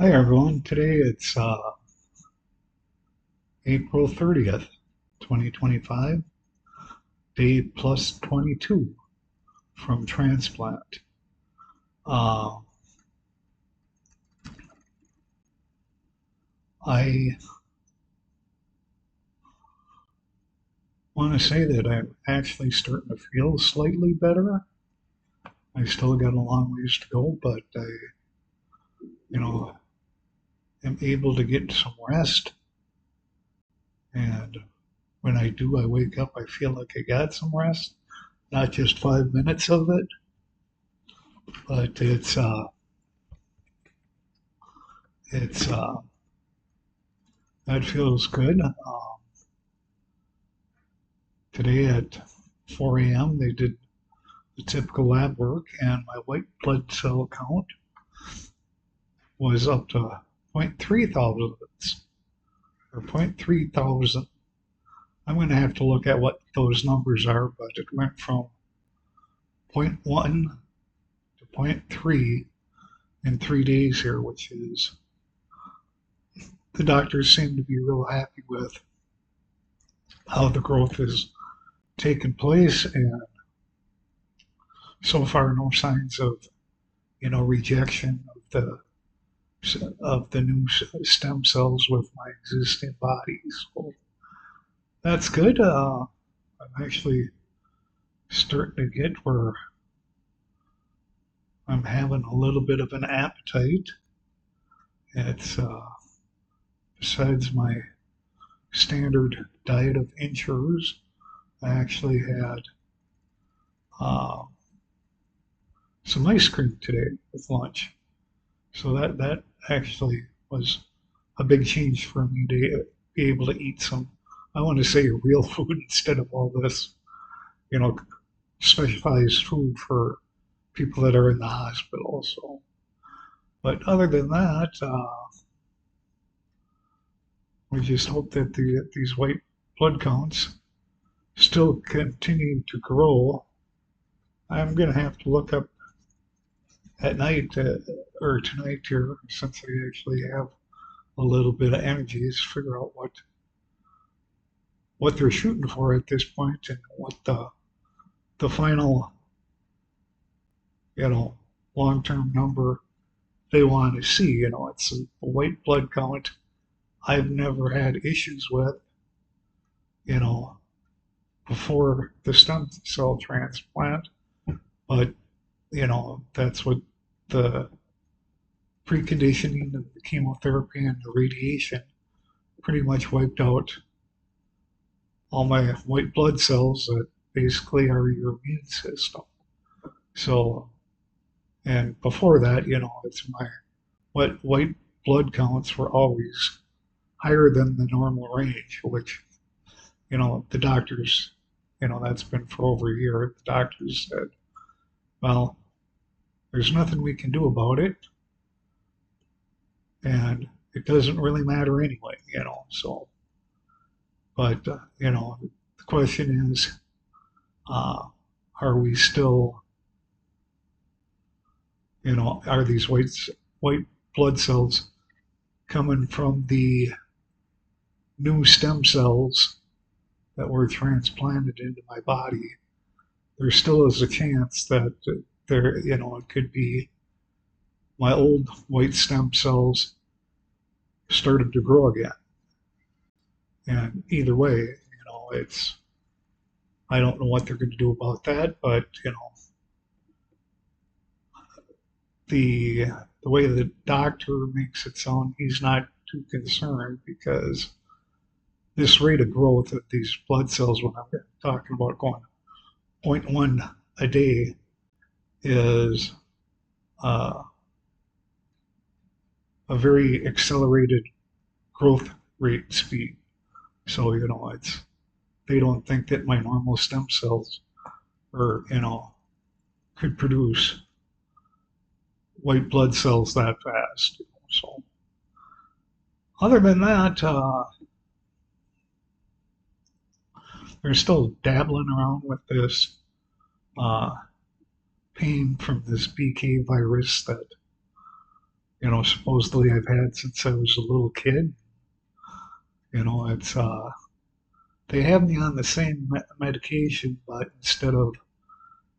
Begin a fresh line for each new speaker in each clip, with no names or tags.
Hi everyone. Today it's April 30th, 2025, day plus 22 from transplant. Uh, I want to say that I'm actually starting to feel slightly better. I still got a long ways to go, but you know, am able to get some rest. And when I do, I wake up, I feel like I got some rest, not just 5 minutes of it, but it's that feels good. Today at 4 a.m., they did the typical lab work, and my white blood cell count was up to zero point 0.3 thousandths or zero point 0.3 thousand. I'm going to have to look at what those numbers are, but it went from zero point 0.1 to zero point 0.3 in 3 days here, which is the doctors seem to be real happy with how the growth has taken place, and so far no signs of rejection of the new stem cells with my existing body. So that's good. I'm actually starting to get where I'm having a little bit of an appetite. It's besides my standard diet of insurers, I actually had uh, some ice cream today with lunch. So that actually was a big change for me to be able to eat some, I want to say, real food instead of all this, you know, specialized food for people that are in the hospital. So, but other than that, we just hope that these white blood counts still continue to grow. I'm going to have to look up at night or tonight here, since I actually have a little bit of energy, to figure out what they're shooting for at this point and what the final long term number they want to see. It's a white blood count I've never had issues with, you know, before the stem cell transplant. But, that's what the preconditioning of the chemotherapy and the radiation pretty much wiped out all my white blood cells that basically are your immune system. So, and before that, it's my white blood counts were always higher than the normal range, which, the doctors, that's been for over a year. The doctors said, well, there's nothing we can do about it, and it doesn't really matter anyway, So, but, the question is, uh, are we still, are these white blood cells coming from the new stem cells that were transplanted into my body? There still is a chance that it could be my old white stem cells started to grow again. And either way, it's, I don't know what they're going to do about that, but the the way the doctor makes it sound, he's not too concerned because this rate of growth of these blood cells, when I'm talking about going zero point 0.1 a day, is uh, a very accelerated growth rate speed. So it's they don't think that my normal stem cells are could produce white blood cells that fast. So other than that, they're still dabbling around with this uh, pain from this BK virus that supposedly I've had since I was a little kid. It's they have me on the same medication, but instead of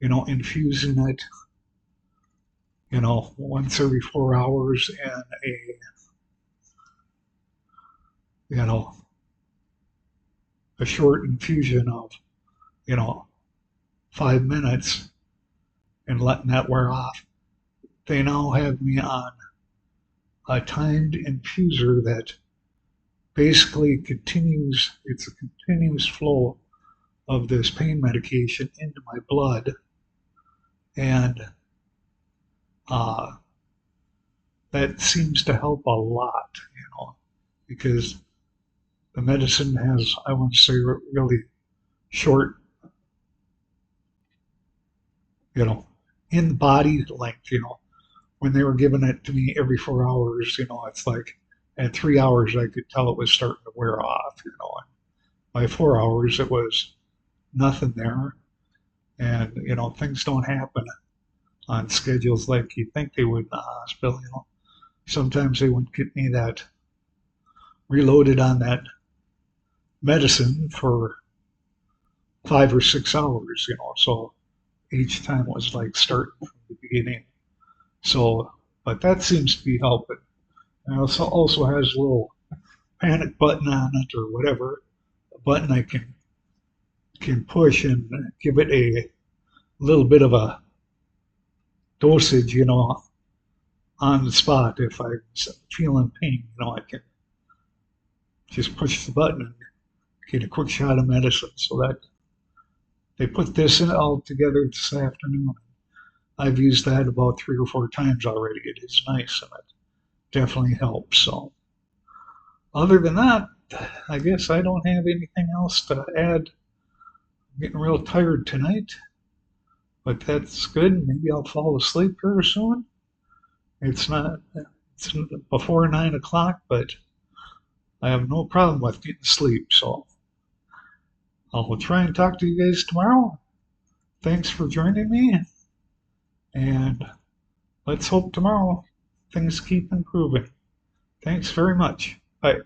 infusing it, once every 4 hours and you know, a short infusion of, you know, 5 minutes and letting that wear off. They now have me on a timed infuser that basically continues, it's a continuous flow of this pain medication into my blood. And uh, that seems to help a lot, because the medicine has, I want to say, really short, you know, in body length, when they were giving it to me every 4 hours, it's like at 3 hours I could tell it was starting to wear off. And by 4 hours it was nothing there. And, things don't happen on schedules like you think they would in the hospital. Sometimes they wouldn't get me that reloaded on that medicine for 5 or 6 hours. So each time was like starting from the beginning. So, but that seems to be helping. And also has a little panic button on it or whatever, a button I can push and give it a little bit of a dosage, on the spot. If I'm feeling pain, I can just push the button and get a quick shot of medicine. So that they put this in all together this afternoon. I've used that about 3 or 4 times already. It is nice and it definitely helps. So other than that, I guess I don't have anything else to add. I'm getting real tired tonight, but that's good. Maybe I'll fall asleep here soon. It's before 9 o'clock, but I have no problem with getting sleep. So I'll try and talk to you guys tomorrow. Thanks for joining me, and let's hope tomorrow things keep improving. Thanks very much. Bye.